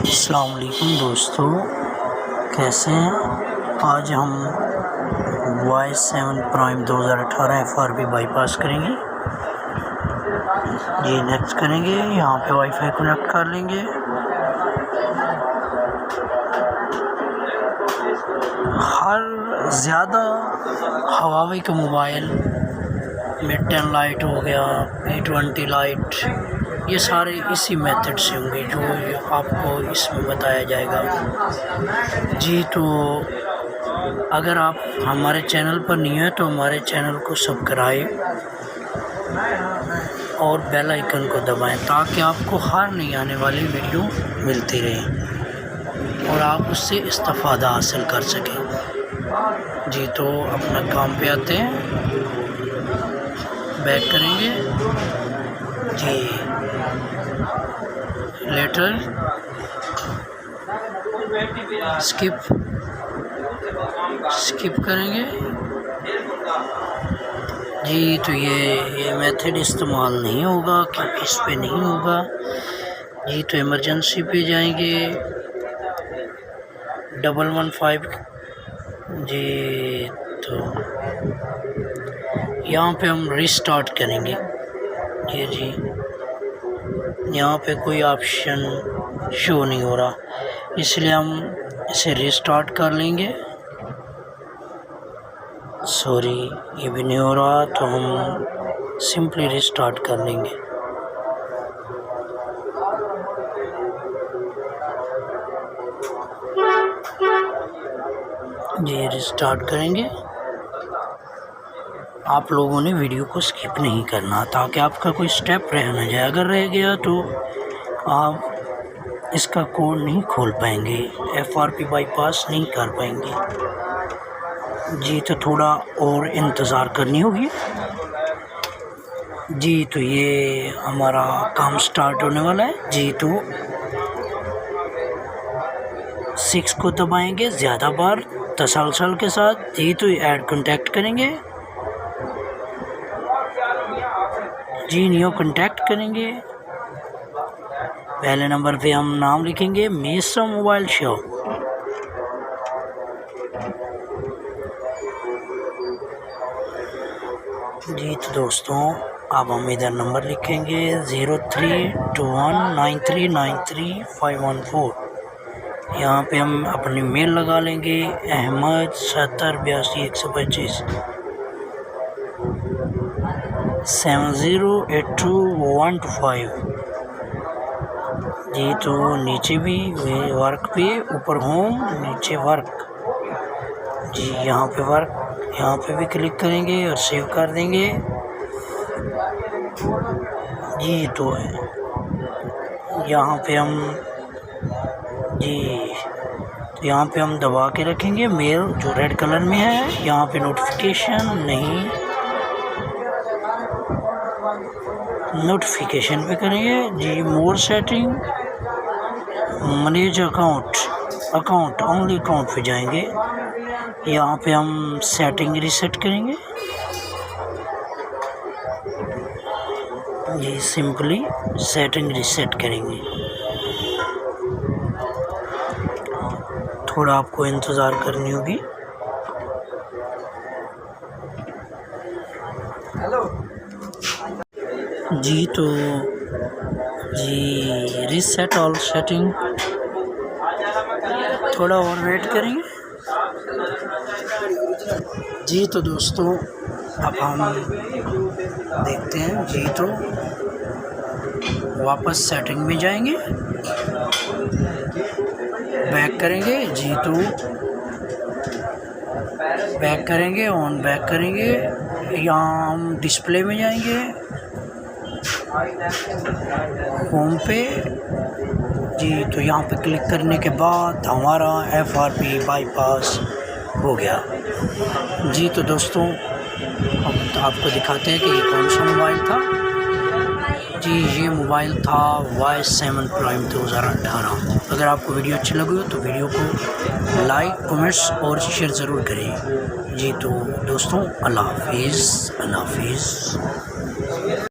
अस्सलाम वालेकुम दोस्तों, कैसे हैं। आज हम Y7 प्राइम 2018 FRP बाईपास करेंगे। ये नेक्स्ट करेंगे, यहाँ पे वाईफाई कनेक्ट कर लेंगे। हर ज़्यादा हवावी का मोबाइल में 10 लाइट हो गया, P20 लाइट, ये सारे इसी मेथड से होंगे जो आपको इसमें बताया जाएगा। जी तो अगर आप हमारे चैनल पर नहीं है तो हमारे चैनल को सब्सक्राइब और बेल आइकन को दबाएं ताकि आपको हर नई आने वाली वीडियो मिलती रहे और आप उससे इस्तेफादा हासिल कर सकें। जी तो अपना काम पे आते हैं, बैक करेंगे जी, लेटर स्किप करेंगे जी। तो ये मेथड इस्तेमाल नहीं होगा क्योंकि इस पे नहीं होगा जी। तो इमरजेंसी पे जाएंगे 115 जी। तो यहाँ पे हम रिस्टार्ट करेंगे जी। यहाँ पे कोई ऑप्शन शो नहीं हो रहा, इसलिए हम इसे रिस्टार्ट कर लेंगे। सॉरी, ये भी नहीं हो रहा तो हम सिंपली रिस्टार्ट कर लेंगे जी। रिस्टार्ट करेंगे। आप लोगों ने वीडियो को स्किप नहीं करना ताकि आपका कोई स्टेप रह ना जाए। अगर रह गया तो आप इसका कोड नहीं खोल पाएंगे, FRP बाईपास नहीं कर पाएंगे जी। तो थोड़ा और इंतज़ार करनी होगी जी। तो ये हमारा काम स्टार्ट होने वाला है जी। तो 6 को दबाएंगे ज़्यादा बार तसलसल के साथ जी। तो ऐड कॉन्टैक्ट करेंगे जी, न्यू कॉन्टैक्ट करेंगे। पहले नंबर पे हम नाम लिखेंगे मेसा मोबाइल शॉप जी। तो दोस्तों अब हम इधर नंबर लिखेंगे 03219393 यहाँ पे हम अपनी मेल लगा लेंगे अहमद 7082 125 7082 जी। तो नीचे भी वर्क पे, ऊपर होम, नीचे वर्क जी। यहाँ पे वर्क, यहाँ पे भी क्लिक करेंगे और सेव कर देंगे जी। तो यहाँ पे हम जी, तो यहाँ पे हम दबा के रखेंगे मेल जो रेड कलर में है। यहाँ पे नोटिफिकेशन नहीं, नोटिफिकेशन पे करेंगे जी। More setting, manage account only account पे जाएंगे। यहाँ पे हम सेटिंग रीसेट करेंगे ये सिंपली सेटिंग रीसेट करेंगे। थोड़ा आपको इंतज़ार करनी होगी। जी तो जी रीसेट ऑल सेटिंग, थोड़ा और वेट करेंगे जी। तो दोस्तों अब हम देखते हैं जी। तो वापस सेटिंग में जाएंगे, बैक करेंगे जी। तो बैक करेंगे, ऑन बैक करेंगे। यहाँ हम डिस्प्ले में जाएंगे, होम पे जी। तो यहाँ पे क्लिक करने के बाद हमारा FRP बाईपास हो गया जी। तो दोस्तों अब आपको दिखाते हैं कि ये कौन सा मोबाइल था जी। ये मोबाइल था Y7 प्राइम 2018। अगर आपको वीडियो अच्छी लगी हो तो वीडियो को लाइक, कमेंट्स और शेयर ज़रूर करें जी। तो दोस्तों अल्लाह हाफिज़।